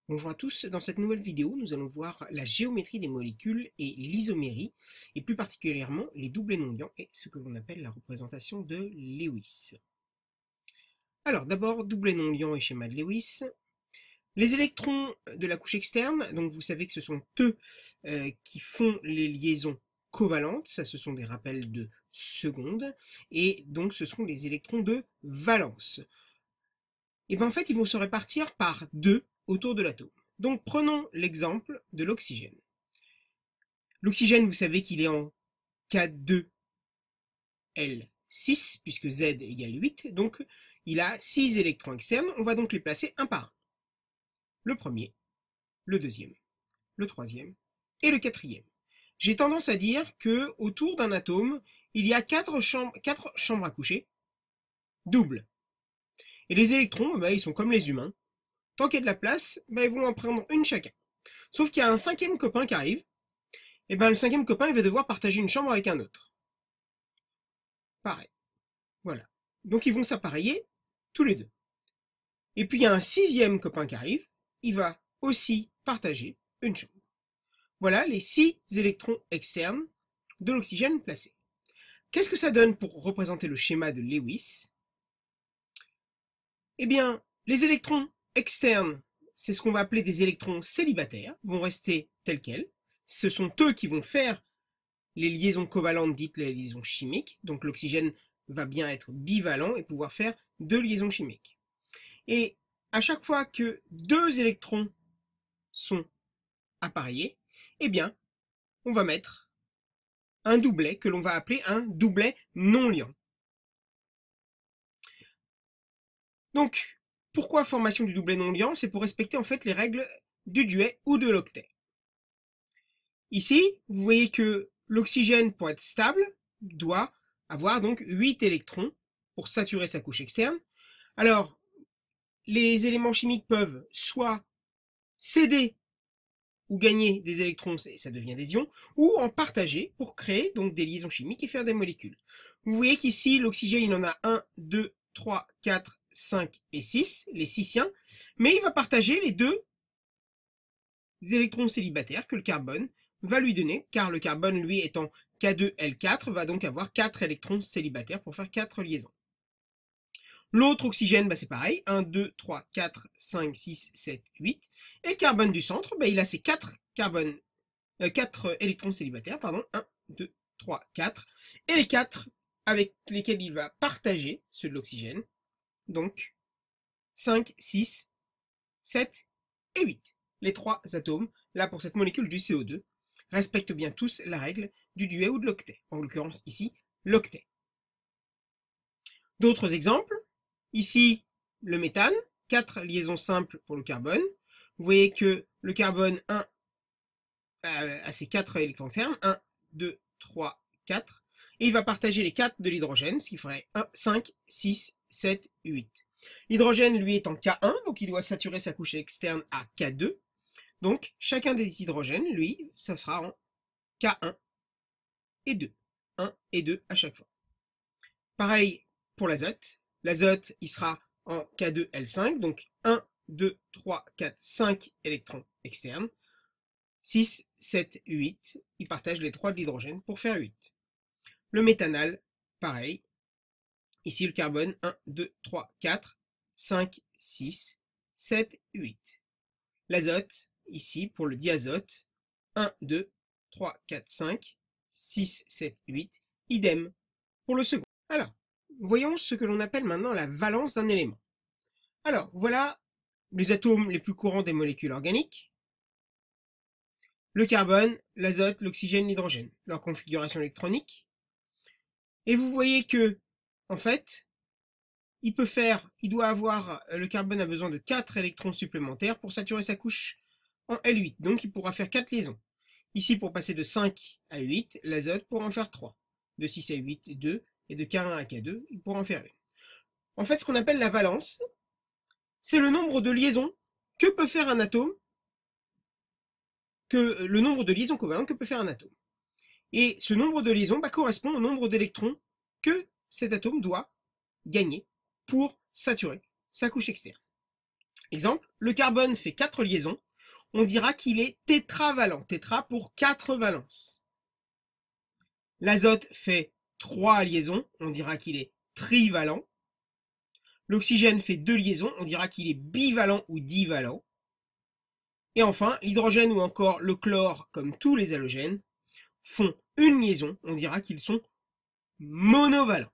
Bonjour à tous, dans cette nouvelle vidéo, nous allons voir la géométrie des molécules et l'isomérie, et plus particulièrement les doublés non-liants et ce que l'on appelle la représentation de Lewis. Alors d'abord, doublé non-liant et schéma de Lewis. Les électrons de la couche externe, donc vous savez que ce sont eux qui font les liaisons covalentes, ça ce sont des rappels de seconde, et donc ce sont les électrons de valence. Et bien en fait, ils vont se répartir par deux autour de l'atome. Donc prenons l'exemple de l'oxygène. L'oxygène, vous savez qu'il est en K2L6, puisque Z égale 8, donc il a 6 électrons externes, on va donc les placer un par un. Le premier, le deuxième, le troisième et le quatrième. J'ai tendance à dire que autour d'un atome, il y a 4 chambres à coucher, doubles. Et les électrons, ils sont comme les humains. Tant qu'il y a de la place, ils vont en prendre une chacun. Sauf qu'il y a un cinquième copain qui arrive, et le cinquième copain il va devoir partager une chambre avec un autre. Pareil. Voilà. Donc ils vont s'appareiller tous les deux. Et puis il y a un sixième copain qui arrive, il va aussi partager une chambre. Voilà les 6 électrons externes de l'oxygène placés. Qu'est-ce que ça donne pour représenter le schéma de Lewis? Eh bien, les électrons externes, c'est ce qu'on va appeler des électrons célibataires, vont rester tels quels. Ce sont eux qui vont faire les liaisons covalentes dites les liaisons chimiques. Donc l'oxygène va bien être bivalent et pouvoir faire 2 liaisons chimiques. Et à chaque fois que 2 électrons sont appareillés, eh bien, on va mettre un doublet que l'on va appeler un doublet non liant. Donc, pourquoi formation du doublet non liant? C'est pour respecter en fait les règles du duet ou de l'octet. Ici, vous voyez que l'oxygène, pour être stable, doit avoir donc 8 électrons pour saturer sa couche externe. Alors, les éléments chimiques peuvent soit céder ou gagner des électrons, ça devient des ions, ou en partager pour créer donc des liaisons chimiques et faire des molécules. Vous voyez qu'ici, l'oxygène, il en a 1, 2, 3, 4, 5 et 6, les 6 mais il va partager les 2 électrons célibataires que le carbone va lui donner, car le carbone, lui, étant K2L4, va donc avoir 4 électrons célibataires pour faire 4 liaisons. L'autre oxygène, c'est pareil, 1, 2, 3, 4, 5, 6, 7, 8. Et le carbone du centre, il a ses 4 électrons célibataires, 1, 2, 3, 4. Et les 4 avec lesquels il va partager ceux de l'oxygène, donc 5, 6, 7 et 8. Les 3 atomes, là pour cette molécule du CO2, respectent bien tous la règle du duet ou de l'octet, en l'occurrence ici, l'octet. D'autres exemples, ici le méthane, 4 liaisons simples pour le carbone. Vous voyez que le carbone 1 a ses 4 électrons externes, 1, 2, 3, 4, et il va partager les 4 de l'hydrogène, ce qui ferait 1, 5, 6, 7, 8. L'hydrogène, lui, est en K1, donc il doit saturer sa couche externe à K2. Donc, chacun des hydrogènes, lui, ça sera en K1 et 2. 1 et 2 à chaque fois. Pareil pour l'azote. L'azote, il sera en K2L5, donc 1, 2, 3, 4, 5 électrons externes. 6, 7, 8, il partage les 3 de l'hydrogène pour faire 8. Le méthanal, pareil. Ici, le carbone, 1, 2, 3, 4, 5, 6, 7, 8. L'azote, ici, pour le diazote, 1, 2, 3, 4, 5, 6, 7, 8. Idem pour le second. Alors, voyons ce que l'on appelle maintenant la valence d'un élément. Alors, voilà les atomes les plus courants des molécules organiques. Le carbone, l'azote, l'oxygène, l'hydrogène, leur configuration électronique. Et vous voyez que, en fait, il doit avoir, le carbone a besoin de 4 électrons supplémentaires pour saturer sa couche en L8. Donc il pourra faire 4 liaisons. Ici, pour passer de 5 à 8, l'azote pourra en faire 3. De 6 à 8, 2. Et de K1 à K2, il pourra en faire une. En fait, ce qu'on appelle la valence, c'est le nombre de liaisons que peut faire un atome, le nombre de liaisons covalentes que peut faire un atome. Et ce nombre de liaisons correspond au nombre d'électrons que cet atome doit gagner pour saturer sa couche externe. Exemple, le carbone fait 4 liaisons, on dira qu'il est tétravalent, tétra pour 4 valences. L'azote fait 3 liaisons, on dira qu'il est trivalent. L'oxygène fait 2 liaisons, on dira qu'il est bivalent ou divalent. Et enfin, l'hydrogène ou encore le chlore, comme tous les halogènes, font une liaison, on dira qu'ils sont monovalents.